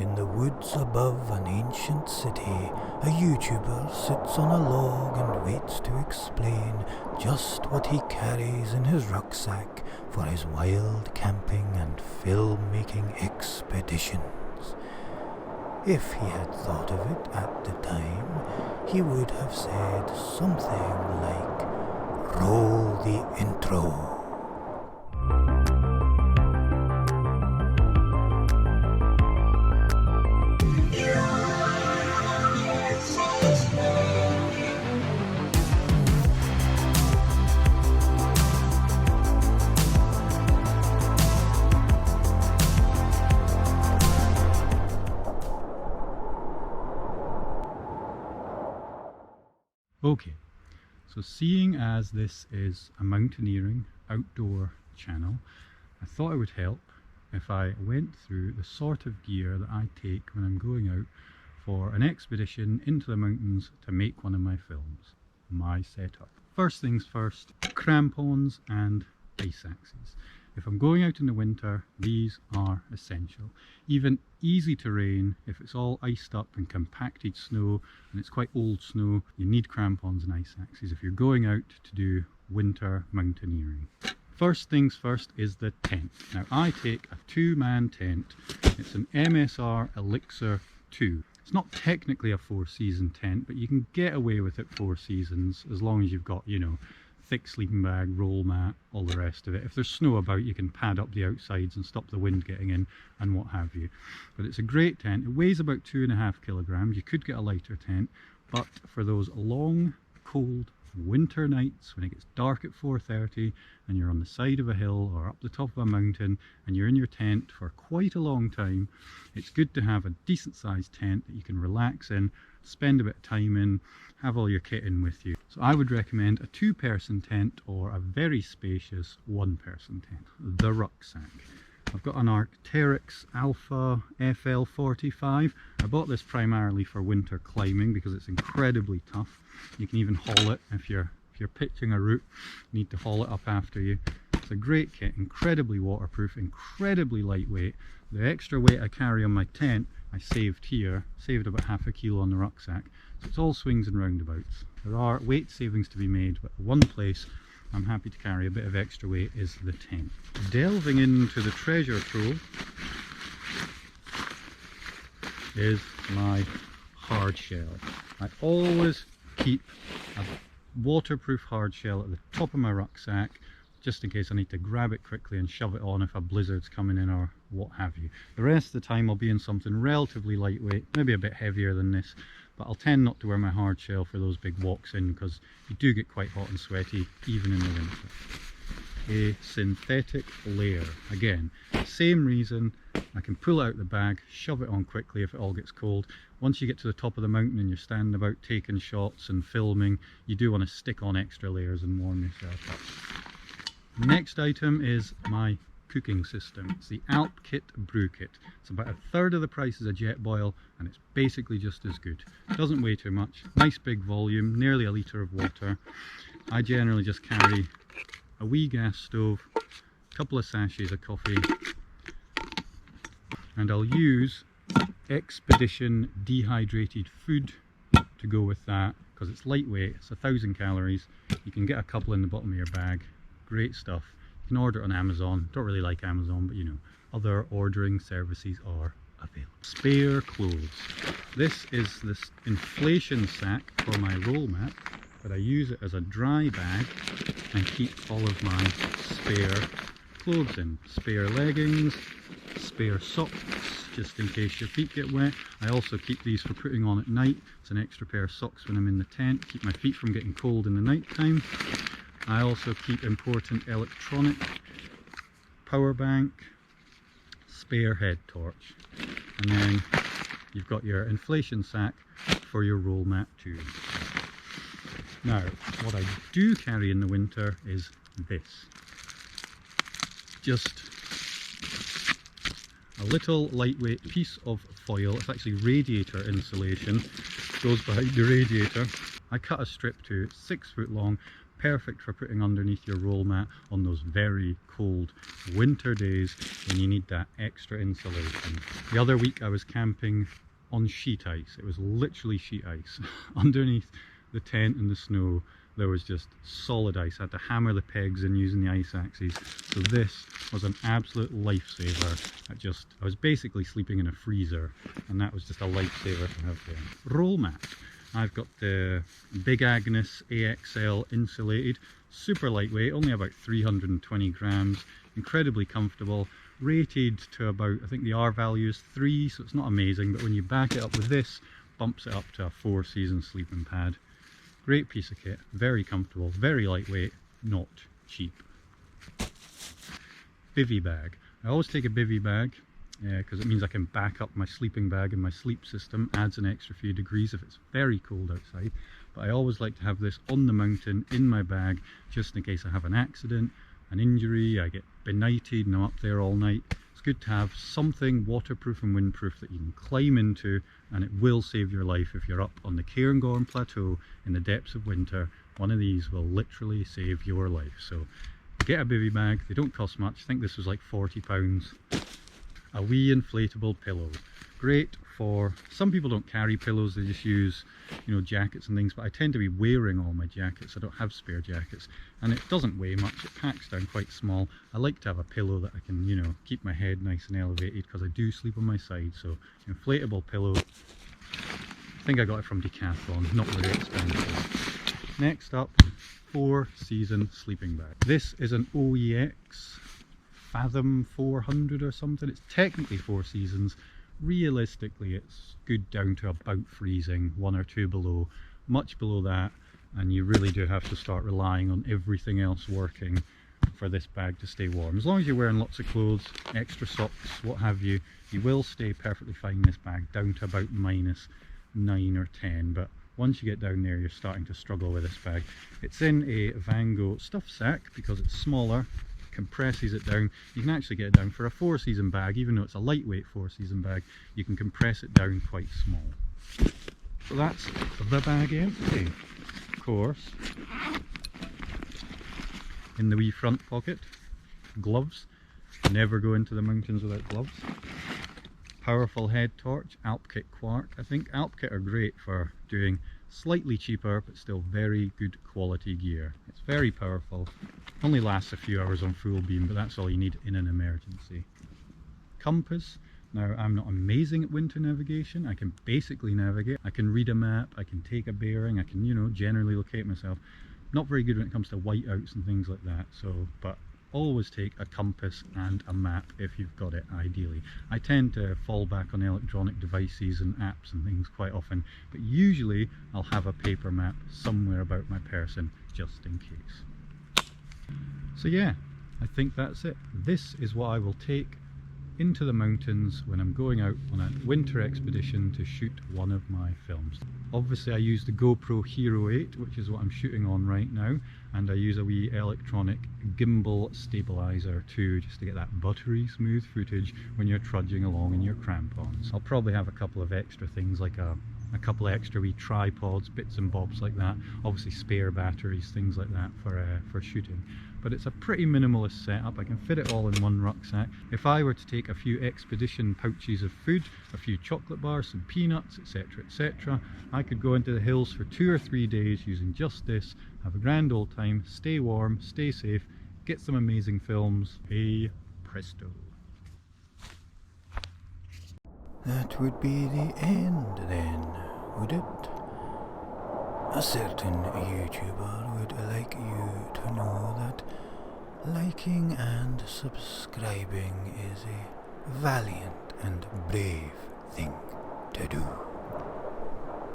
In the woods above an ancient city, a YouTuber sits on a log and waits to explain just what he carries in his rucksack for his wild camping and filmmaking expeditions. If he had thought of it at the time, he would have said something like, "Roll the intro." Okay, so seeing as this is a mountaineering outdoor channel, I thought it would help if I went through the sort of gear that I take when I'm going out for an expedition into the mountains to make one of my films, my setup. First things first, crampons and ice axes. If I'm going out in the winter, these are essential. Even easy terrain, if it's all iced up and compacted snow, and it's quite old snow, you need crampons and ice axes if you're going out to do winter mountaineering. First things first is the tent. Now I take a 2-man tent. It's an MSR Elixir 2. It's not technically a 4-season tent, but you can get away with it 4 seasons as long as you've got, you know, thick sleeping bag, roll mat, all the rest of it. If there's snow about, you can pad up the outsides and stop the wind getting in and what have you. But it's a great tent. It weighs about 2.5 kilograms. You could get a lighter tent, but for those long, cold winter nights when it gets dark at 4:30 and you're on the side of a hill or up the top of a mountain and you're in your tent for quite a long time, it's good to have a decent sized tent that you can relax in, spend a bit of time in, have all your kit in with you. So I would recommend a 2-person tent or a very spacious 1-person tent. The Rucksack. I've got an Arc'teryx Alpha FL45. I bought this primarily for winter climbing because it's incredibly tough. You can even haul it if you're pitching a route, you need to haul it up after you. It's a great kit, incredibly waterproof, incredibly lightweight. The extra weight I carry on my tent I saved here, saved about half a kilo on the rucksack. So it's all swings and roundabouts. There are weight savings to be made, but one place I'm happy to carry a bit of extra weight is the tent. Delving into the treasure trove is my hard shell. I always keep a waterproof hard shell at the top of my rucksack just in case I need to grab it quickly and shove it on if a blizzard's coming in or what have you. The rest of the time I'll be in something relatively lightweight, maybe a bit heavier than this, but I'll tend not to wear my hard shell for those big walks in because you do get quite hot and sweaty even in the winter. A synthetic layer. Again, same reason. I can pull out the bag, shove it on quickly if it all gets cold. Once you get to the top of the mountain and you're standing about taking shots and filming, you do want to stick on extra layers and warm yourself up. Next item is my cooking system. It's the Alp Kit Brew Kit. It's about 1/3 of the price as a Jetboil and it's basically just as good. It doesn't weigh too much, nice big volume, nearly a litre of water. I generally just carry a wee gas stove, a couple of sachets of coffee, and I'll use Expedition dehydrated food to go with that because it's lightweight, it's 1,000 calories. You can get a couple in the bottom of your bag. Great stuff. You can order it on Amazon. Don't really like Amazon, but you know, other ordering services are available. Spare clothes. This is this inflation sack for my roll mat, but I use it as a dry bag and keep all of my spare clothes in. Spare leggings, spare socks, just in case your feet get wet. I also keep these for putting on at night. It's an extra pair of socks when I'm in the tent, keep my feet from getting cold in the night time. I also keep important electronic, power bank, spare head torch, and then you've got your inflation sack for your roll mat too. Now, what I do carry in the winter is this. Just a little lightweight piece of foil. It's actually Radiator Insulation. It goes behind the radiator. I cut a strip to 6 foot long, Perfect for putting underneath your roll mat on those very cold winter days when you need that extra insulation. The other week I was camping on sheet ice. It was literally sheet ice. Underneath the tent in the snow there was just solid ice. I had to hammer the pegs in using the ice axes. So this was an absolute lifesaver. I was basically sleeping in a freezer, and that was just a lifesaver to have there. Roll mat. I've got the big Agnes Axl Insulated, super lightweight, only about 320 grams, incredibly comfortable, rated to about, I think the R value is 3, so it's not amazing, but when you back it up with this, bumps it up to a 4-season sleeping pad. Great piece of kit, very comfortable, very lightweight, not cheap. Bivvy bag. I always take a bivvy bag because it means I can back up my sleeping bag and my sleep system, adds an extra few degrees if it's very cold outside. But I always like to have this on the mountain in my bag just in case I have an accident, an injury, I get benighted and I'm up there all night. It's good to have something waterproof and windproof that you can climb into, and it will save your life if you're up on the Cairngorm Plateau in the depths of winter. One of these will literally save your life. So get a bivvy bag, they don't cost much. I think this was like £40. A wee inflatable pillow. Great for, some people don't carry pillows, they just use, you know, jackets and things, but I tend to be wearing all my jackets. I don't have spare jackets, and it doesn't weigh much, it packs down quite small. I like to have a pillow that I can, you know, keep my head nice and elevated because I do sleep on my side. So inflatable pillow, I think I got it from Decathlon, not very expensive. Next up, 4-season sleeping bag. This is an OEX Fathom 400 or something. It's technically 4 seasons. Realistically it's good down to about freezing, 1 or 2 below. Much below that and you really do have to start relying on everything else working for this bag to stay warm. As long as you're wearing lots of clothes, extra socks, what have you, you will stay perfectly fine in this bag down to about -9 or 10. But once you get down there you're starting to struggle with this bag. It's in a Van Gogh stuff sack because it's smaller, compresses it down. You can actually get it down for a 4-season bag, even though it's a lightweight 4-season bag, you can compress it down quite small. So that's the bag empty. Of course, in the wee front pocket, gloves. Never go into the mountains without gloves. Powerful head torch, Alp Kit Quark. I think Alp Kit are great for doing slightly cheaper but still very good quality gear. It's very powerful, only lasts a few hours on full beam, but that's all you need in an emergency. Compass. Now I'm not amazing at winter navigation, I can basically navigate, I can read a map, I can take a bearing, I can, you know, generally locate myself. Not very good when it comes to whiteouts and things like that, so, but always take a compass and a map if you've got it, ideally. I tend to fall back on electronic devices and apps and things quite often, but usually I'll have a paper map somewhere about my person just in case. So yeah, I think that's it. This is what I will take into the mountains when I'm going out on a winter expedition to shoot one of my films. Obviously I use the GoPro Hero 8, which is what I'm shooting on right now, and I use a wee electronic gimbal stabilizer too, just to get that buttery smooth footage when you're trudging along in your crampons. I'll probably have a couple of extra things like a couple of extra wee tripods, bits and bobs like that, obviously spare batteries, things like that for shooting. But it's a pretty minimalist setup. I can fit it all in one rucksack. If I were to take a few expedition pouches of food, a few chocolate bars, some peanuts, etc, etc, I could go into the hills for 2 or 3 days using just this, have a grand old time, stay warm, stay safe, get some amazing films. Hey presto. That would be the end then, would it? A certain YouTuber would like you to know that liking and subscribing is a valiant and brave thing to do.